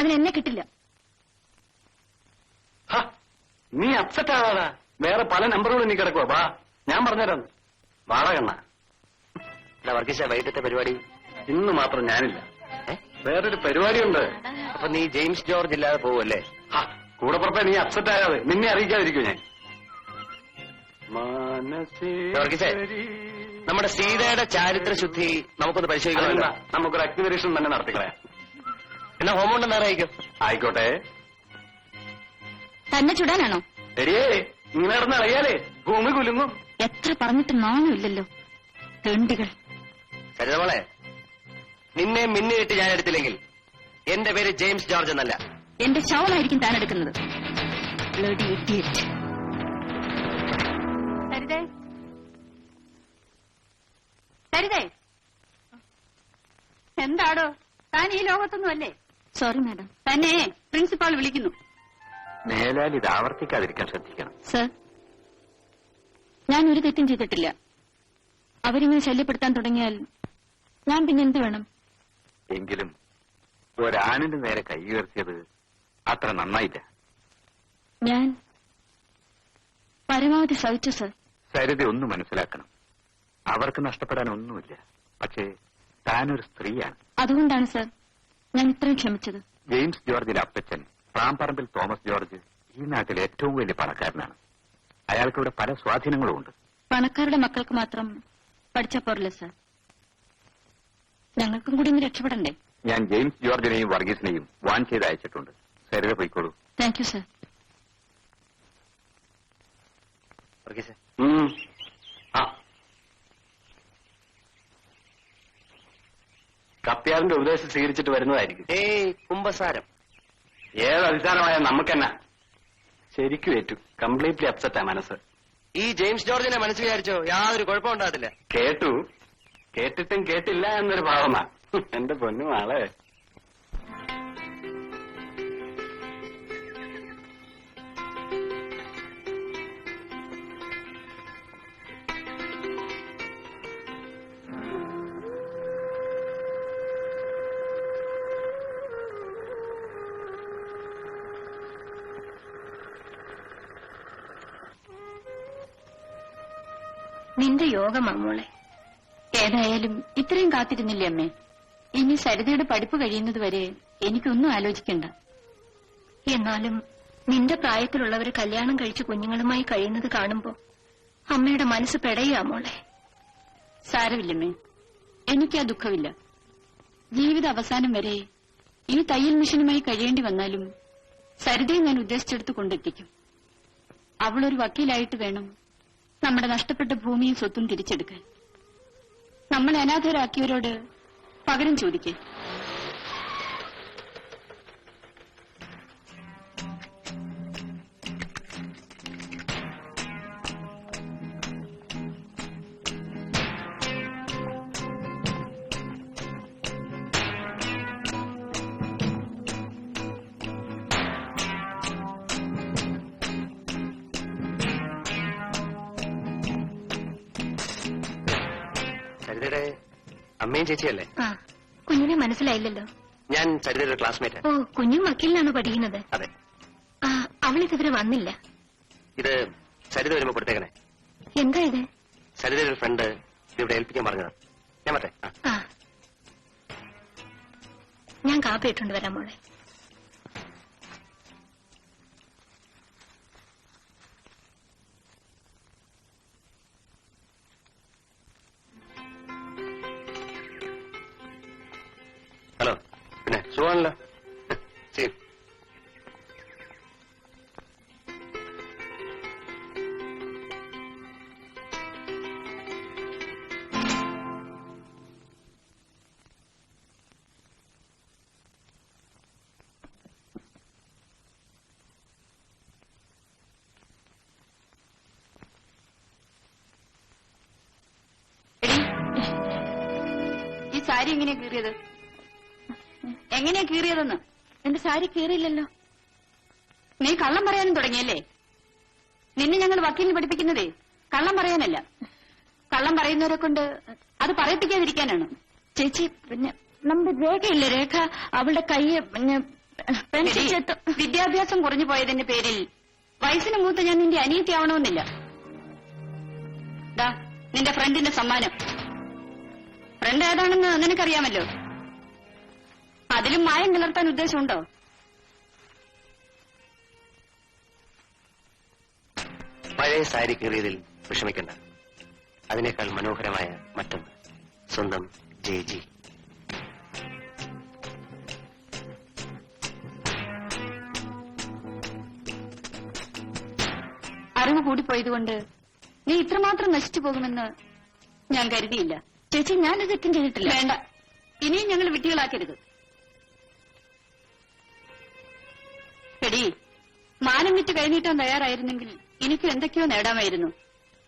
അതിനെന്നെ കിട്ടില്ല. നീ അപ്സെറ്റ് ആവാതാ. വേറെ പല നമ്പറുകളും നീ കിടക്കുവാ. വാ, ഞാൻ പറഞ്ഞുതരാം. വാടകണ്ണ വർഗീസ, വൈകിട്ടത്തെ പരിപാടി ഇന്ന് മാത്രം ഞാനില്ല. വേറൊരു പരിപാടിയുണ്ട്. അപ്പൊ നീ ജെയിംസ് ജോർജ് ഇല്ലാതെ പോവല്ലേ? കൂടെ പുറപ്പെ നീ അപ്സെറ്റ് ആകാതെ നിന്നെ അറിയിക്കാതിരിക്കും ഞാൻ. വർഗീസേ, നമ്മുടെ സീതയുടെ ചാരിത്രശുദ്ധി നമുക്കൊന്ന് പരിശോധിക്കണമല്ലോ. നമുക്കൊരു അഗ്നിപരീക്ഷണം തന്നെ നടത്തിക്കളയാം. എന്നാ ഹോമോണ്ട് അറിയിക്കും. ആയിക്കോട്ടെ. തന്നെ ചുടാനാണോ? ശരിയേ, ഇങ്ങനെ നടന്ന് അറിയാലേ ഭൂമി കുലുങ്ങും. എത്ര പറഞ്ഞിട്ട് നാണമില്ലല്ലോ തെണ്ടികൾ. സരിതമോളെ, നിന്നെ മിന്നിട്ട് ഞാൻ എടുത്തില്ലെങ്കിൽ എന്റെ പേര് ജെയിംസ് ജോർജ് എന്നല്ല. എന്റെ ശവമായിരിക്കും താൻ എടുക്കുന്നത്. സരിതേ, സരിതേ, എന്താടോ താൻ ഈ ലോകത്തൊന്നും അല്ലേ? Sorry madam. തന്നെ പ്രിൻസിപ്പാൾ വിളിക്കുന്നു. മേലാൽ ഇത് ആവർത്തിക്കാതിരിക്കാൻ ശ്രദ്ധിക്കണം. സർ, ഞാൻ ഒരു തെറ്റും ചെയ്തിട്ടില്ല. അവരിങ്ങനെ ശല്യപ്പെടുത്താൻ തുടങ്ങിയാൽ ഞാൻ പിന്നെ എന്ത് വേണം? എങ്കിലും ഒരാണിന്റെ നേരെ കൈ ഉയർത്തിയത് അത്ര നന്നായില്ല. ഞാൻ പരമാവധി സഹിച്ചു സർ. സരിത ഒന്ന് മനസ്സിലാക്കണം. അവർക്ക് നഷ്ടപ്പെടാൻ ഒന്നുമില്ല. പക്ഷേ താനൊരു സ്ത്രീയാണ്. അതുകൊണ്ടാണ് സർ ഞാൻ ഇത്രയും ക്ഷമിച്ചത്. ജെയിംസ് ജോർജിന്റെ അപ്പച്ചൻ പ്രാംപറമ്പിൽ തോമസ് ജോർജ് ഈ നാട്ടിലെ ഏറ്റവും വലിയ പണക്കാരനാണ്. അയാൾക്കിവിടെ പല സ്വാധീനങ്ങളും ഉണ്ട്. പണക്കാരുടെ മക്കൾക്ക് മാത്രം പഠിച്ചാ പോരല്ലേ സർ? ഞങ്ങൾക്കും കൂടി ഒന്ന് രക്ഷപ്പെടണ്ടേ? ഞാൻ ജെയിംസ് ജോർജിനെയും വർഗീസിനെയും വാൺ ചെയ്ത് അയച്ചിട്ടുണ്ട്. സരിത പോയിക്കോളൂ. Thank you sir. കപ്പ്യാറിന്റെ ഉപദേശം സ്വീകരിച്ചിട്ട് വരുന്നതായിരിക്കും. കുംഭസാരം ഏത് അധികാരമായ നമുക്കെന്നാ. ശരിക്കും ഏറ്റു. കംപ്ലീറ്റ്ലി അപ്സെറ്റാ മനസ്സ്. ഈ ജെയിംസ് ജോർജിനെ മനസ്സ് വിചാരിച്ചോ യാതൊരു കുഴപ്പമുണ്ടാകത്തില്ല. കേട്ടു, കേട്ടിട്ടും കേട്ടില്ല എന്നൊരു ഭാവമാ. എന്റെ പൊന്നു ആളെ. നിന്റെ യോഗമാ മോളെ. ഏതായാലും ഇത്രയും കാത്തിരുന്നില്ലേ അമ്മേ? ഇനി സരിതയുടെ പഠിപ്പ് കഴിയുന്നതുവരെ എനിക്കൊന്നും ആലോചിക്കണ്ട. എന്നാലും നിന്റെ പ്രായത്തിലുള്ളവര് കല്യാണം കഴിച്ച് കുഞ്ഞുങ്ങളുമായി കഴിയുന്നത് കാണുമ്പോ അമ്മയുടെ മനസ്സ് പെടയാ മോളെ. സാരമില്ലമ്മേ, എനിക്കാ ദുഃഖമില്ല. ജീവിത അവസാനം വരെ ഈ തയ്യൽ മിഷനുമായി കഴിയേണ്ടി വന്നാലും സരിതയെ ഞാൻ ഉദ്ദേശിച്ചെടുത്ത് കൊണ്ടെത്തിക്കും. അവളൊരു വക്കീലായിട്ട് വേണം നമ്മുടെ നഷ്ടപ്പെട്ട ഭൂമിയും സ്വത്തും തിരിച്ചെടുക്കാൻ. നമ്മളെ അനാഥരാക്കിയവരോട് പകരം ചോദിക്കേ. സരിതയുടെ അമ്മയും ചേച്ചിയല്ലേ? കുഞ്ഞിനെ മനസ്സിലായില്ലല്ലോ. ഞാൻ സരിതയുടെ ക്ലാസ്മേറ്റ്. ഓ, കുഞ്ഞും വക്കീലിനാണോ പഠിക്കുന്നത്? അതെ. അവളിതുവരെ വന്നില്ല. ഇത് സരിത വരുമ്പോ കൊടുത്തേക്കണേ. എന്താ ഇത്? സരിതയുടെ ഒരു ഫ്രണ്ട് ഇവിടെ ഏൽപ്പിക്കാൻ പറഞ്ഞത്. ഞാൻ മറ്റേ ഞാൻ കാപ്പി ഇട്ടുകൊണ്ട് വരാം മോളെ. ഹലോ, പിന്നെ സുഖമാണല്ലോ. ശരി. ഈ സാരി എങ്ങനെയാ കീറിയത്? എങ്ങനെയാ കീറിയതെന്ന്? എന്റെ സാരി കീറിയില്ലല്ലോ. നീ കള്ളം പറയാനും തുടങ്ങിയല്ലേ? നിന്നെ ഞങ്ങൾ വക്കീലിന് പഠിപ്പിക്കുന്നതേ കള്ളം പറയാനല്ല. കള്ളം പറയുന്നവരെ കൊണ്ട് അത് പറയിപ്പിക്കാതിരിക്കാനാണ്. ചേച്ചി, പിന്നെ നമ്മുടെ രേഖയില്ലേ, രേഖ അവളുടെ കൈ പിന്നെ വിദ്യാഭ്യാസം കുറഞ്ഞു പോയതിന്റെ പേരിൽ വയസ്സിന് മൂത്ത ഞാൻ നിന്റെ അനിയത്തിയാവണമെന്നില്ല. ദാ നിന്റെ ഫ്രണ്ടിന്റെ സമ്മാനം. ഫ്രണ്ട് ഏതാണെന്ന് നിനക്കറിയാമല്ലോ. അതിലും മായം കലർത്താൻ ഉദ്ദേശമുണ്ടോ? പഴയ സാരി കീറിയതിൽ വിഷമിക്കണ്ട. അതിനേക്കാൾ മനോഹരമായ മറ്റൊന്ന്. സ്വന്തം ജി. അറിവ് കൂടിപ്പോയതുകൊണ്ട് നീ ഇത്രമാത്രം നശിച്ചു പോകുമെന്ന് ഞാൻ കരുതിയില്ല. ചേച്ചി, ഞാനത് തെറ്റും ചെയ്തിട്ടില്ല. വേണ്ട, ഇനിയും ഞങ്ങൾ വിട്ടികളാക്കരുത്. എടി, മാനം വിറ്റ് കൈനീട്ടാൻ തയ്യാറായിരുന്നെങ്കിൽ എനിക്കും എന്തൊക്കെയോ നേടാമായിരുന്നു.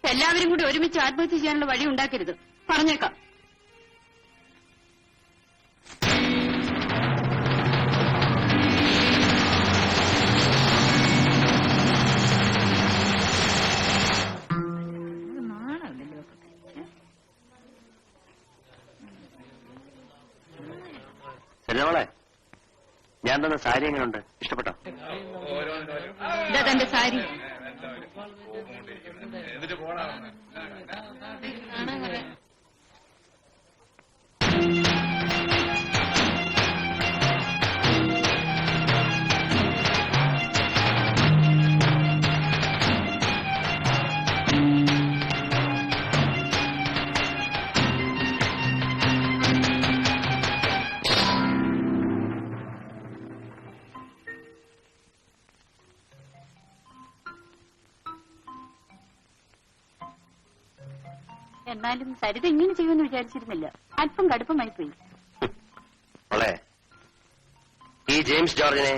എല്ലാവരും കൂടി ഒരുമിച്ച് ആത്മഹത്യ ചെയ്യാനുള്ള വഴി ഉണ്ടാക്കരുത്. പറഞ്ഞേക്കാം. ശരിയോളെ, ഞാൻ തന്ന സാരി എങ്ങനെയുണ്ട്? ഇഷ്ടപ്പെട്ടോ? ഇതാ തന്റെ സാരി. എന്നാലും സരിത ഇങ്ങനെ ചെയ്യുമെന്ന് വിചാരിച്ചിരുന്നില്ല. അല്പം കടുപ്പമായി പോയി. അവളെ, ഈ ജെയിംസ് ജോർജിനെ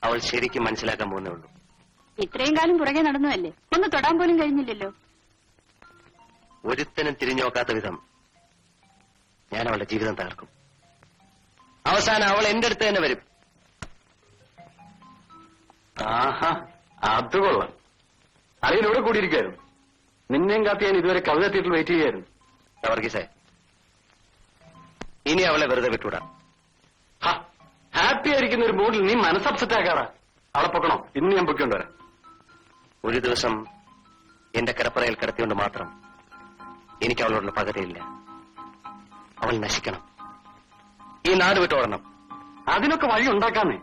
അവൾ ശരിക്കും മനസ്സിലാക്കാൻ പോകുന്നേ ഉള്ളൂ. ഇത്രയും കാലം പുറകെ നടന്നതല്ലേ, ഒന്ന് തൊടാൻ പോലും കഴിഞ്ഞില്ലല്ലോ. ഒരുത്തനും തിരിഞ്ഞു നോക്കാത്ത വിധം ഞാൻ അവളുടെ ജീവിതം തകർക്കും. അവസാനം അവൾ എന്റെ അടുത്ത് തന്നെ വരും. ആഹാ, അത് കൊള്ളാം. അറിയിലൂടെ കൂടിയിരിക്കായിരുന്നു. നിന്നെയും കാത്തി ഞാൻ ഇതുവരെ കവിത തിയേറ്ററിൽ വെയിറ്റ് ചെയ്യായിരുന്നു. വർഗീസേ, ഇനി അവളെ വെറുതെ വിട്ടുവിടാം. ഹാപ്പി ആയിരിക്കുന്ന ഒരു മൂഡിൽ നീ മനസ്സ് അപ്സെറ്റ് ആക്കാറാ. അവളെ പൊക്കണോ? ഇന്ന് ഞാൻ പൊക്കൊണ്ടുവരാം. ഒരു ദിവസം എന്റെ കിടപ്പറയിൽ കിടത്തിയോണ്ട് മാത്രം എനിക്ക് അവളോടുള്ള പകരയില്ല. അവൾ നശിക്കണം. ഈ നാട് വിട്ടോടണം. അതിനൊക്കെ വഴി ഉണ്ടാക്കാന്നേ.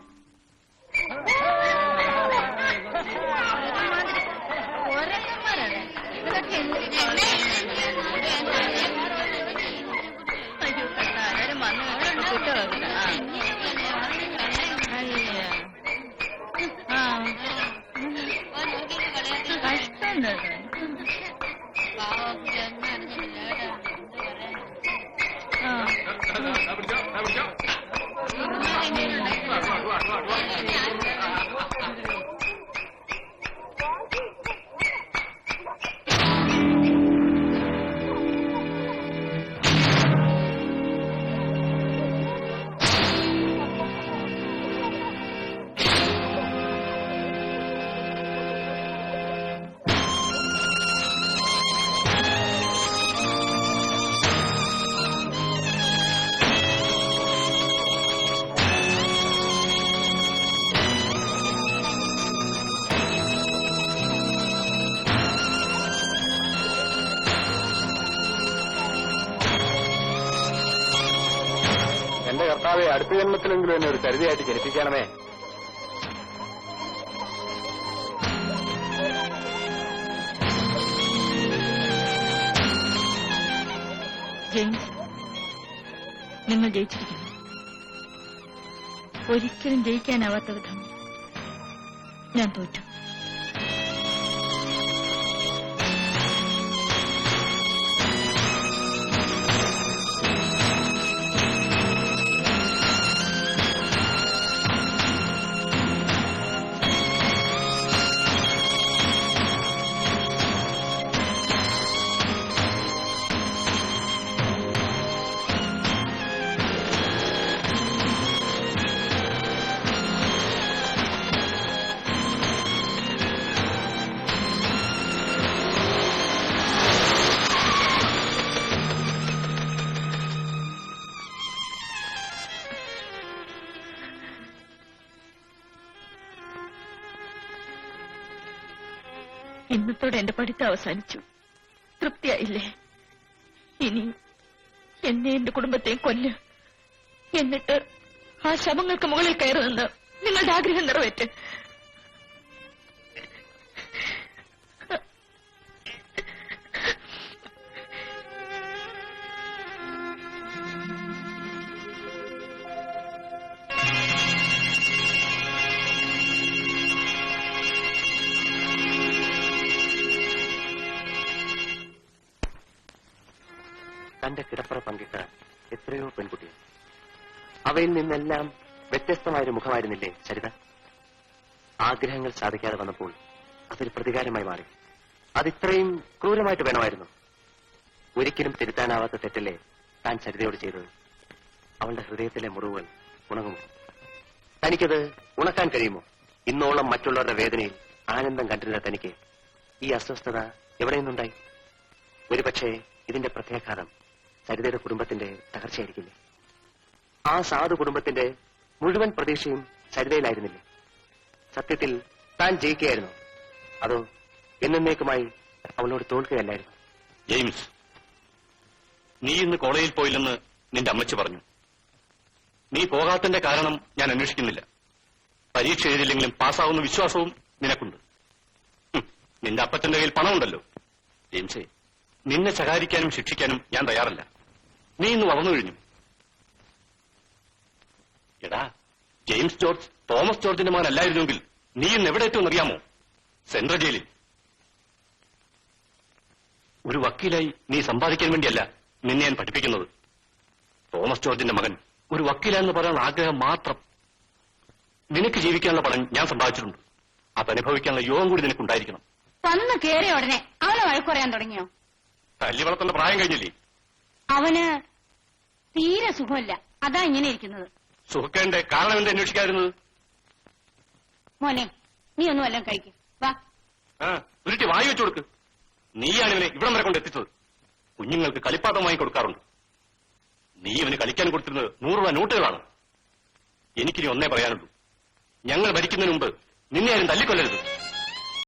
എന്റെ കർത്താവെ, അടുത്ത ജന്മത്തിലെങ്കിലും എന്നെ ഒരു കരുതിയായിട്ട് ജനിപ്പിക്കണമേ. ജെയിംസ്, നിങ്ങൾ ജയിച്ചിരിക്കുന്നു. ഒരിക്കലും ജയിക്കാനാവാത്ത വിധം ഞാൻ തോറ്റു. ഇന്നത്തോടെ എന്റെ പഠിത്തം അവസാനിച്ചു. തൃപ്തിയായില്ലേ? ഇനി എന്നെ എന്റെ കുടുംബത്തെയും കൊല്ല്. എന്നിട്ട് ആ ശവങ്ങൾക്ക് മുകളിൽ കയറി നിന്ന് നിങ്ങളുടെ ആഗ്രഹം നിറവേറ്റ്. തന്റെ കിടപ്പറ പങ്കിട്ട എത്രയോ പെൺകുട്ടികൾ. അവയിൽ നിന്നെല്ലാം വ്യത്യസ്തമായൊരു മുഖമായിരുന്നില്ലേ ചരിത? ആഗ്രഹങ്ങൾ സാധിക്കാതെ വന്നപ്പോൾ അതൊരു പ്രതികാരമായി മാറി. അതിത്രയും ക്രൂരമായിട്ട് വേണമായിരുന്നു? ഒരിക്കലും തിരുത്താനാവാത്ത തെറ്റല്ലേ താൻ ചരിതയോട് ചെയ്തത്? അവളുടെ ഹൃദയത്തിലെ മുറിവുകൾ ഉണങ്ങുമോ? തനിക്കത് ഉണക്കാൻ കഴിയുമോ? ഇന്നോളം മറ്റുള്ളവരുടെ വേദനയിൽ ആനന്ദം കണ്ടിരുന്ന തനിക്ക് ഈ അസ്വസ്ഥത എവിടെ നിന്നുണ്ടായി? ഒരുപക്ഷെ ഇതിന്റെ പ്രത്യാഘാതം സരിതയുടെ കുടുംബത്തിന്റെ തകർച്ചയായിരിക്കില്ലേ? ആ സാധു കുടുംബത്തിന്റെ മുഴുവൻ പ്രതീക്ഷയും സരിതയിലായിരുന്നില്ലേ? സത്യത്തിൽ താൻ ജയിക്കുകയായിരുന്നു, അതോ എന്നേക്കുമായി അവളോട് തോൽക്കുകയല്ലായിരുന്നു? ജെയിംസ്, നീ ഇന്ന് കോളേജിൽ പോയില്ലെന്ന് നിന്റെ അമ്മച്ചി പറഞ്ഞു. നീ പോകാത്തതിന്റെ കാരണം ഞാൻ അന്വേഷിക്കുന്നില്ല. പരീക്ഷ എഴുതില്ലെങ്കിലും പാസ്സാവുന്ന വിശ്വാസവും നിനക്കുണ്ട്. നിന്റെ അപ്പച്ചന്റെ കയ്യിൽ പണമുണ്ടല്ലോ. ജെയിംസേ, നിന്നെ ശകാരിക്കാനും ശിക്ഷിക്കാനും ഞാൻ തയ്യാറല്ല. നീ ഇന്ന് വളർന്നു കഴിഞ്ഞു. എടാ, ജെയിംസ് ജോർജ് തോമസ് ജോർജിന്റെ മകനല്ലായിരുന്നെങ്കിൽ നീ ഇന്ന് എവിടെ എത്തുമെന്നറിയാമോ? സെൻട്രൽ ജയിലിൽ. ഒരു വക്കീലായി നീ സമ്പാദിക്കാൻ വേണ്ടിയല്ല നിന്നെ ഞാൻ പഠിപ്പിക്കുന്നത്. തോമസ് ജോർജിന്റെ മകൻ ഒരു വക്കീലാണെന്ന് പറയാനുള്ള ആഗ്രഹം മാത്രം. നിനക്ക് ജീവിക്കാനുള്ള പണം ഞാൻ സമ്പാദിച്ചിട്ടുണ്ട്. അതനുഭവിക്കാനുള്ള യോഗം കൂടി നിനക്കുണ്ടായിരിക്കണം. വന്ന് കേറിയ ഉടനെ അവനെ വഴക്ക് പറയാൻ തുടങ്ങിയോ? തല്ലി വളർത്തേണ്ട പ്രായം കഴിഞ്ഞില്ലേ? അവന് തീരെ സുഖമില്ല, അതാ ഇങ്ങനെ ഇരിക്കുന്നത്. സുഹൃക്കേണ്ട കാരണം എന്താ അന്വേഷിക്കാതിരുന്നത്? മോനെ, നീ ഒന്നും വല്ലതും കഴിക്കും. വാ. ഉരുട്ടി വായി വെച്ചു കൊടുക്ക്. നീയാണ് ഇവനെ ഇവിടം വരെ കൊണ്ട് എത്തിച്ചത്. കുഞ്ഞുങ്ങൾക്ക് കളിപ്പാട്ടം വാങ്ങി കൊടുക്കാറുണ്ട്. നീ ഇവന് കളിക്കാൻ കൊടുത്തിരുന്നത് 100 രൂപ നോട്ടുകളാണ്. എനിക്കിനി ഒന്നേ പറയാനുള്ളൂ. ഞങ്ങൾ ഭരിക്കുന്നതിന് മുമ്പ് നിന്നെ ആരും തല്ലിക്കൊല്ലരുത്.